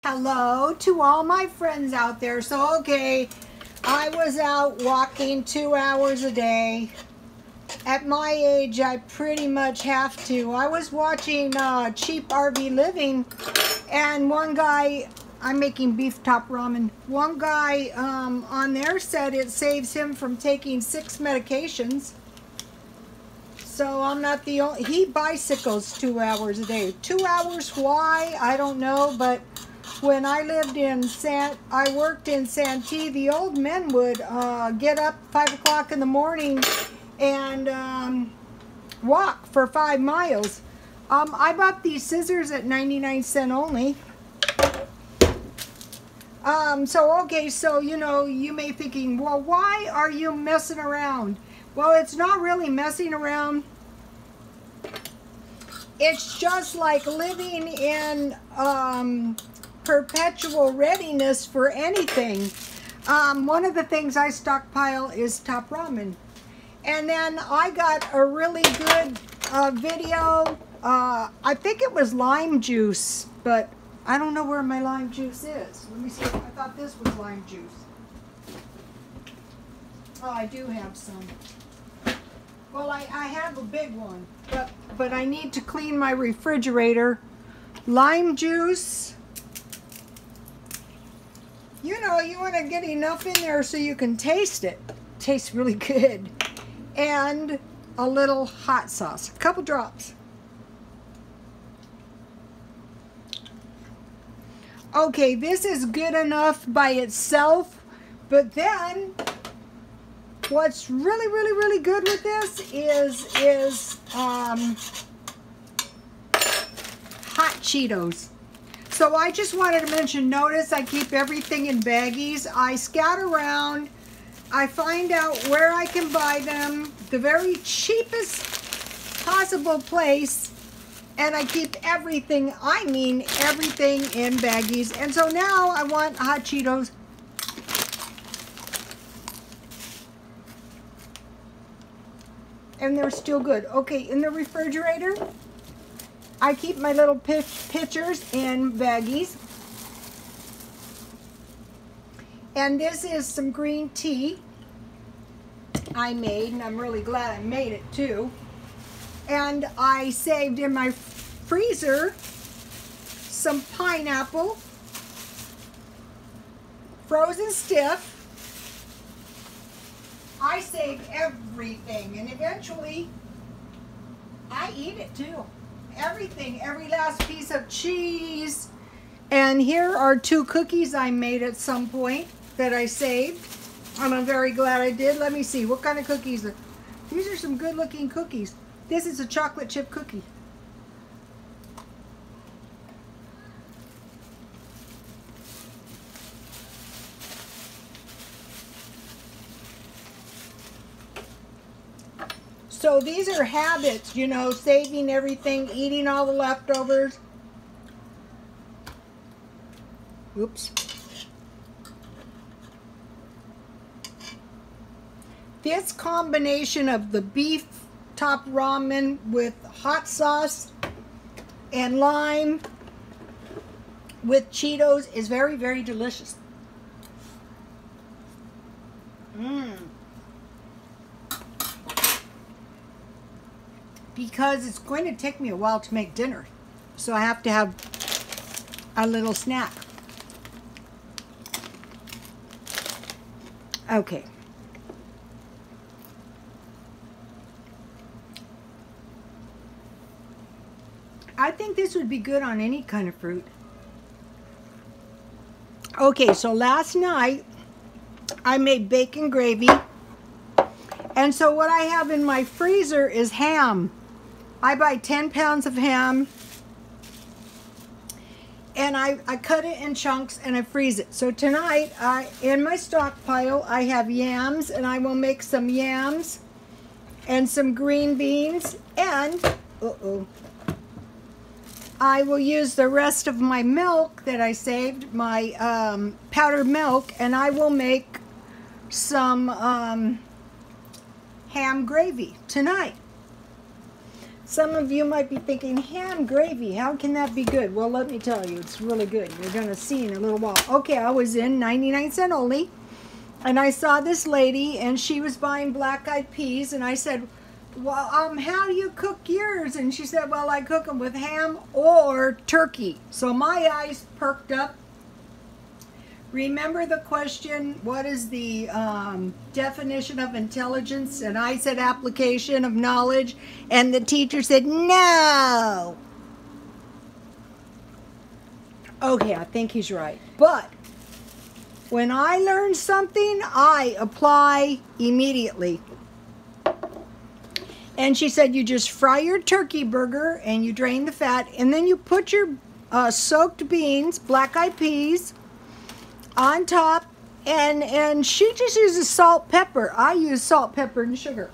Hello to all my friends out there. So, okay, I was out walking 2 hours a day. At my age, I pretty much have to. I was watching Cheap RV Living, and one guy, I'm making beef top ramen. One guy on there said it saves him from taking 6 medications. So I'm not the only, he bicycles 2 hours a day. 2 hours, why? I don't know, but when I lived in I worked in Santee, the old men would get up 5 o'clock in the morning and walk for 5 miles. I bought these scissors at 99 cents only. Okay, so, you know, you may be thinking, well, why are you messing around? Well, it's not really messing around. It's just like living in perpetual readiness for anything. One of the things I stockpile is top ramen. And then I got a really good video. I think it was lime juice, but I don't know where my lime juice is. Let me see. I thought this was lime juice. Oh, I do have some. Well, I have a big one, but I need to clean my refrigerator. Lime juice. You know, you want to get enough in there so you can taste it. Tastes really good. And a little hot sauce. A couple drops. Okay, this is good enough by itself, but then what's really good with this is hot Cheetos. So I just wanted to mention, notice I keep everything in baggies. I scout around, I find out where I can buy them, the very cheapest possible place, and I keep everything, I mean everything, in baggies. And so now I want hot Cheetos. And they're still good. Okay, in the refrigerator, I keep my little pitchers in baggies. And this is some green tea I made, and I'm really glad I made it too. And I saved in my freezer some pineapple, frozen stiff. I save everything, and eventually I eat it too. Everything, every last piece of cheese. And here are 2 cookies I made at some point that I saved, and I'm very glad I did. Let me see, what kind of cookies are these? Are some good looking cookies. This is a chocolate chip cookie. So these are habits, you know, saving everything, eating all the leftovers. Oops. This combination of the beef top ramen with hot sauce and lime with Cheetos is very delicious. Because it's going to take me a while to make dinner, so I have to have a little snack. Okay. I think this would be good on any kind of fruit. Okay, so last night I made bacon gravy, and so what I have in my freezer is ham. I buy 10 pounds of ham, and I cut it in chunks and I freeze it. So tonight, in my stockpile, I have yams, and I will make some yams and some green beans, and I will use the rest of my milk that I saved, my powdered milk, and I will make some ham gravy tonight. Some of you might be thinking, ham gravy, how can that be good? Well, let me tell you, it's really good. You're going to see in a little while. Okay, I was in 99-cent only, and I saw this lady, and she was buying black-eyed peas, and I said, well, how do you cook yours? And she said, well, I cook them with ham or turkey. So my eyes perked up. Remember the question, what is the definition of intelligence? And I said application of knowledge, and the teacher said no. Okay, I think he's right. But when I learn something, I apply immediately. And she said you just fry your turkey burger and you drain the fat, and then you put your soaked beans, black-eyed peas, on top, and she just uses salt, pepper. I use salt, pepper, and sugar.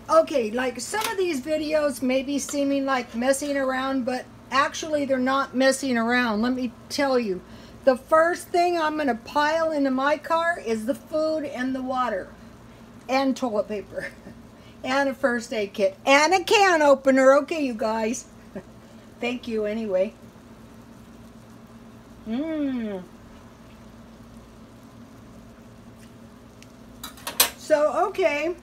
Okay, like some of these videos may be seeming like messing around, but actually they're not messing around. Let me tell you, the first thing I'm going to pile into my car is the food and the water and toilet paper and a first aid kit and a can opener. Okay, you guys. Thank you anyway. So, okay,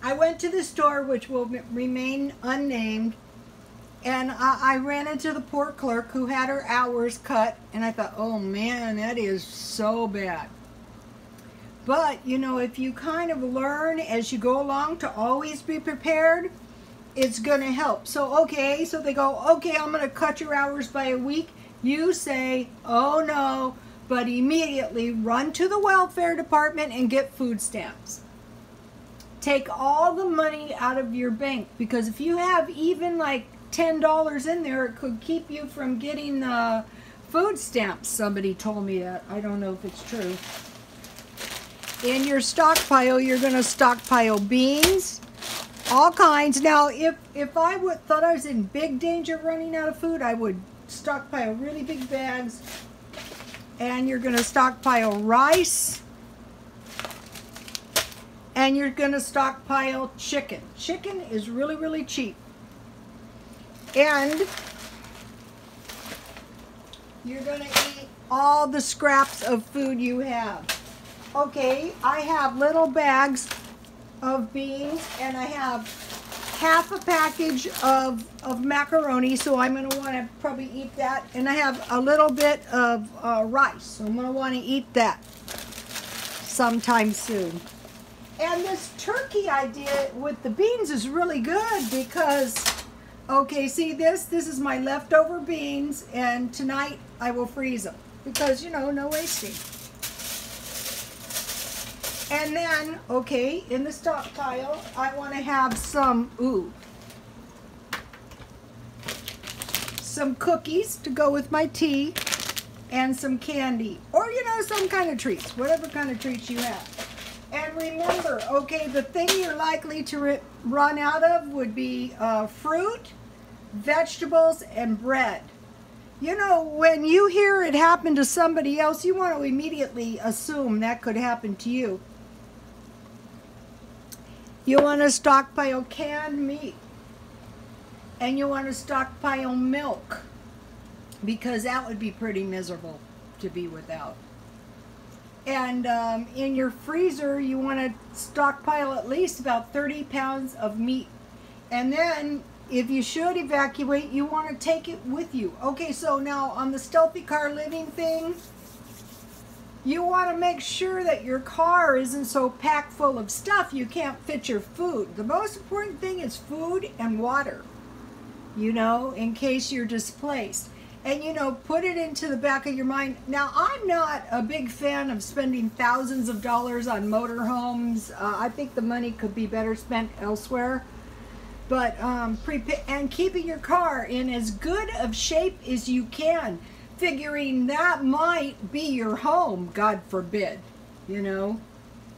I went to the store, which will remain unnamed, and I ran into the poor clerk who had her hours cut, and I thought, oh man, that is so bad. But, you know, if you kind of learn as you go along to always be prepared, it's going to help. So, okay, so they go, okay, I'm going to cut your hours by a week. You say, oh no, but immediately run to the welfare department and get food stamps. Take all the money out of your bank, because if you have even like $10 in there, it could keep you from getting the food stamps. Somebody told me that. I don't know if it's true. In your stockpile, you're going to stockpile beans, all kinds. Now, if I thought I was in big danger of running out of food, I would stockpile really big bags. And you're going to stockpile rice. And you're going to stockpile chicken. Chicken is really, really cheap. And you're going to eat all the scraps of food you have. Okay, I have little bags of beans, and I have half a package of macaroni, so I'm going to want to probably eat that. And I have a little bit of rice, so I'm going to want to eat that sometime soon. And this turkey idea with the beans is really good because, okay, see this is my leftover beans, and tonight I will freeze them because, you know, no wasting. And then, okay, in the stockpile, I want to have some cookies to go with my tea, and some candy, or, you know, some kind of treats, whatever kind of treats you have. And remember, okay, the thing you're likely to run out of would be fruit, vegetables, and bread. You know, when you hear it happen to somebody else, you want to immediately assume that could happen to you. You want to stockpile canned meat. And you want to stockpile milk, because that would be pretty miserable to be without. And in your freezer, you want to stockpile at least about 30 pounds of meat. And then, if you should evacuate, you want to take it with you. Okay, so now on the stealthy car living thing, you want to make sure that your car isn't so packed full of stuff you can't fit your food. The most important thing is food and water, you know, in case you're displaced. And, you know, put it into the back of your mind. Now, I'm not a big fan of spending thousands of dollars on motorhomes. I think the money could be better spent elsewhere. But, and keeping your car in as good of shape as you can, figuring that might be your home, God forbid, you know.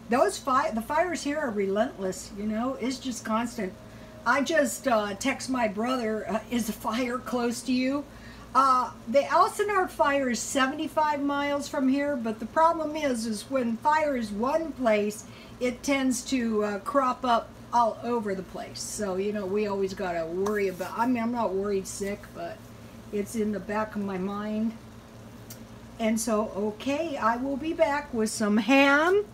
The fires here are relentless, you know. It's just constant. I just text my brother, is the fire close to you? The Elsinore fire is 75 miles from here, but the problem is when fire is one place, it tends to crop up all over the place. So, you know, we always got to worry about, I mean, I'm not worried sick, but it's in the back of my mind. And so, okay, I will be back with some ham,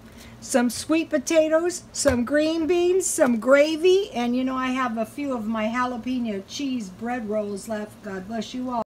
some sweet potatoes, some green beans, some gravy, and you know, I have a few of my jalapeno cheese bread rolls left. God bless you all.